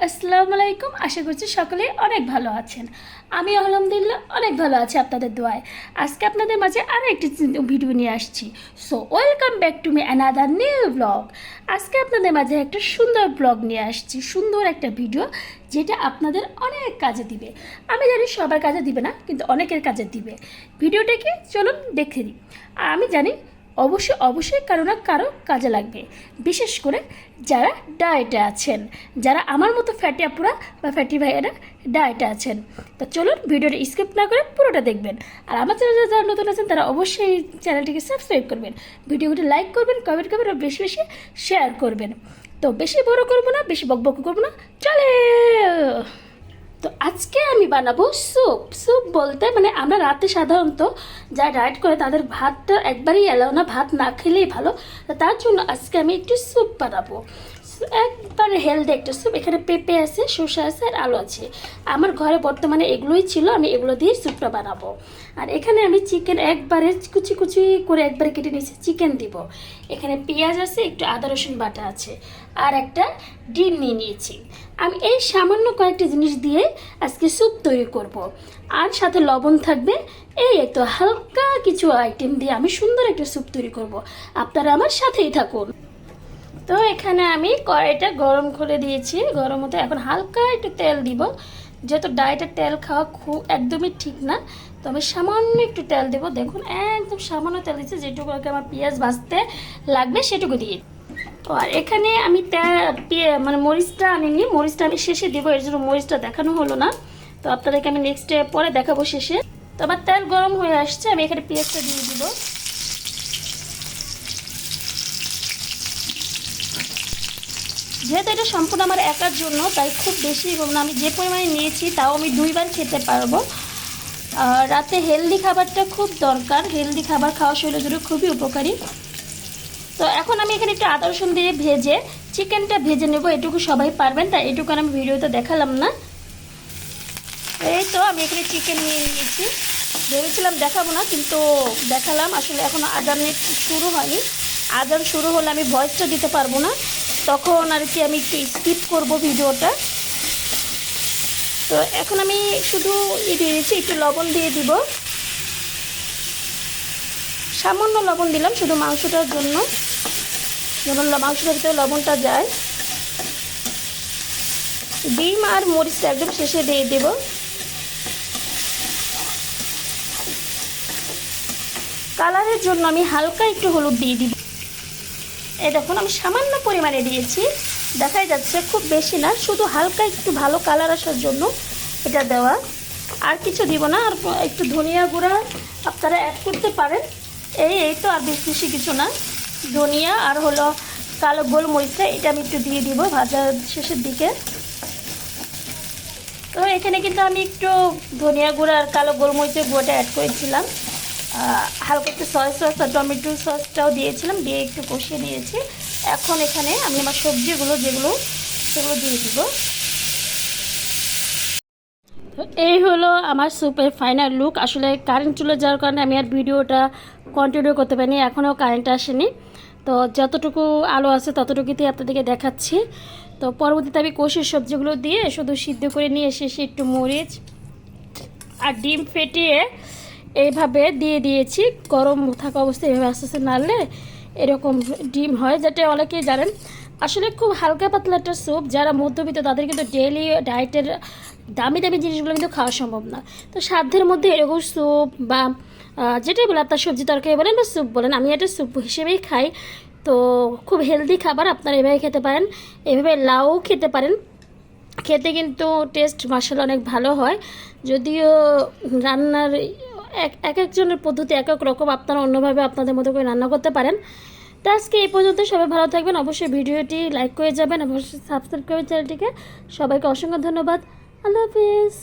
আসসালামু আলাইকুম। আশা করছি সকলেই অনেক ভালো আছেন। আমি আলহামদুলিল্লাহ অনেক ভালো আছি আপনাদের দোয়ায়। আজকে আপনাদের মাঝে আরও একটি ভিডিও নিয়ে আসছি। So welcome back to me another new blog. আজকে আপনাদের মাঝে একটা সুন্দর ব্লগ নিয়ে আসছি, সুন্দর একটা ভিডিও যেটা আপনাদের অনেক কাজে দিবে। আমি জানি সবার কাজে দিবে না, কিন্তু অনেকের কাজে দিবে। ভিডিওটাকে চলুন দেখে নিই। আর আমি জানি অবশ্যই কারো না কারো কাজে লাগবে, বিশেষ করে যারা ডায়েটে আছেন, যারা আমার মতো ফ্যাটি আপুরা বা ফ্যাটি ভাইয়েরা ডায়েটে আছেন। তো চলুন ভিডিওটা স্কিপ না করে পুরোটা দেখবেন। আর আমার চ্যানেলে যারা নতুন আছেন তারা অবশ্যই চ্যানেলটিকে সাবস্ক্রাইব করবেন, ভিডিওটি লাইক করবেন, কমেন্ট করবেন আর বেশি বেশি শেয়ার করবেন। তো বেশি বড় করবো না, বেশি বকবক করবো না, চলে। তো আজকে আমি বানাবো স্যুপ বলতে মানে আমরা রাতে সাধারণত যারা ডায়েট করে তাদের ভাতটা একবারই এলাও না, ভাত না খেলেই ভালো। তার জন্য আজকে আমি একটু স্যুপ বানাবো, একবারে হেলদি একটা স্যুপ। এখানে পেঁপে আছে, শসা আছে আর আলু আছে। আমার ঘরে বর্তমানে এগুলোই ছিল, আমি এগুলো দিয়ে স্যুপটা বানাবো। আর এখানে আমি চিকেন একবারে কুচি কুচি করে একবারে কেটে নিয়েছি, চিকেন দিব। এখানে পেঁয়াজ আছে, একটু আদা রসুন বাটা আছে, আর একটা ডিম নিয়ে নিয়েছি। আমি এই সামান্য কয়েকটি জিনিস দিয়ে আজকে স্যুপ তৈরি করব। আর সাথে লবণ থাকবে। এই তো হালকা কিছু আইটেম দিয়ে আমি সুন্দর একটা স্যুপ তৈরি করব। আপনারা আমার সাথেই থাকুন। তো এখানে আমি কড়াইটা গরম করে দিয়েছি, গরম হতে এখন হালকা একটু তেল দিব। যেহেতু ডায়েটের তেল খাওয়া খুব একদমই ঠিক না, তো আমি সামান্য একটু তেল দেবো। দেখুন একদম সামান্য তেল দিচ্ছি, যেটুকু আমার পেঁয়াজ ভাজতে লাগবে সেটুকু দিয়ে। আর এখানে আমি মানে মরিচটা আনিনি, মরিচটা আমি শেষে দেবো, এর জন্য মরিচটা দেখানো হলো না। তো আপনাদেরকে আমি নেক্সট পরে দেখাবো শেষে। তো আমার তেল গরম হয়ে আসছে, আমি এখানে পেঁয়াজটা দিয়ে দিব। যেহেতু এটা সম্পূর্ণ আমার একার জন্য, তাই খুব বেশি না, আমি যে পরিমাণে নিয়েছি তাও আমি 2বার খেতে পারবো। রাতে হেলদি খাবারটা খুব দরকার, হেলদি খাবার খাওয়া শরীরের জন্য খুবই উপকারী। তো এখন আমি এখানে একটু আদা রসুন দিয়ে ভেজে চিকেনটা ভেজে নেব। এটুকু সবাই পারবেন, তাই এটুকু আমি ভিডিওতে দেখালাম না। এই তো আমি এখানে চিকেন নিয়ে নিয়েছি, ভেবেছিলাম দেখাবো না কিন্তু দেখালাম। আসলে এখন আজান শুরু হয়নি, আজান শুরু হলে আমি ভয়েসটা দিতে পারবো না, তখন আর কি আমি একটু স্কিপ করবো ভিডিওটা। তো এখন আমি শুধু দিয়ে দিচ্ছি, একটু লবণ দিয়ে দিব, সামান্য লবণ দিলাম শুধু মাংসটার জন্য, যেমন মাংসটার ভিতরে লবণটা যায়। ডিম আর মরিচটা একদম শেষে দিয়ে দেব। কালারের জন্য আমি হালকা একটু হলুদ দিয়ে দিব। এই দেখুন আমি সামান্য পরিমাণে দিয়েছি, দেখাই যাচ্ছে খুব বেশি না, শুধু হালকা একটু ভালো কালার আসার জন্য এটা দেওয়া, আর কিছু দিব না। আর একটু ধনিয়া গুঁড়া আপনারা অ্যাড করতে পারেন। এই তো আর বেশি কিছু না, ধনিয়া আর হলো কালো গোলমরিচটা এটা আমি একটু দিয়ে দিব ভাজার শেষের দিকে। তো এখানে কিন্তু আমি একটু ধনিয়া গুঁড়া আর কালো গোলমরিচের গুঁড়োটা অ্যাড করেছিলাম, হালকা একটু সয়া সস আর টমেটো সসটাও দিয়েছিলাম, দিয়ে একটু কষিয়ে নিয়েছি। এখন এখানে আমি আমার সবজিগুলো সেগুলো দিয়ে দিব। তো এই হলো আমার স্যুপের ফাইনাল লুক। আসলে কারেন্ট চলে যাওয়ার কারণে আমি আর ভিডিওটা কন্টিনিউ করতে পারিনি, এখনও কারেন্ট আসেনি। তো যতটুকু আলো আছে ততটুকুতেই আপনাদেরকে দেখাচ্ছি। তো পরবর্তীতে আমি কষির সবজিগুলো দিয়ে শুধু সিদ্ধ করে নিয়ে এসে একটু মরিচ আর ডিম ফেটিয়ে এইভাবে দিয়ে দিয়েছি। গরম থাকা অবস্থায় এইভাবে আস্তে আস্তে নাড়লে এরকম ডিম হয়, যেটা অনেকেই জানেন। আসলে খুব হালকা পাতলা একটা স্যুপ, যারা মধ্যবিত্ত তাদের কিন্তু ডেইলি ডায়েটের দামি দামি জিনিসগুলো কিন্তু খাওয়া সম্ভব না। তো সাধ্যের মধ্যে এরকম স্যুপ বা যেটাই বলে আপনার সবজি তরকারি বলেন বা স্যুপ বলেন, আমি এটা স্যুপ হিসেবেই খাই। তো খুব হেলদি খাবার, আপনারা এভাবে খেতে পারেন, এভাবে লাউ খেতে পারেন। খেতে কিন্তু টেস্ট মাশাআল্লাহ অনেক ভালো হয়, যদিও রান্নার এক একজনের পদ্ধতি এক এক রকম, আপনারা অন্যভাবে আপনাদের মতো করে রান্না করতে পারেন। তো আজকে এই পর্যন্ত, সবাই ভালো থাকবেন, অবশ্যই ভিডিওটি লাইক করে যাবেন, অবশ্যই সাবস্ক্রাইব করবেন চ্যানেলটিকে। সবাইকে অসংখ্য ধন্যবাদ, আল্লাহ হাফিজ।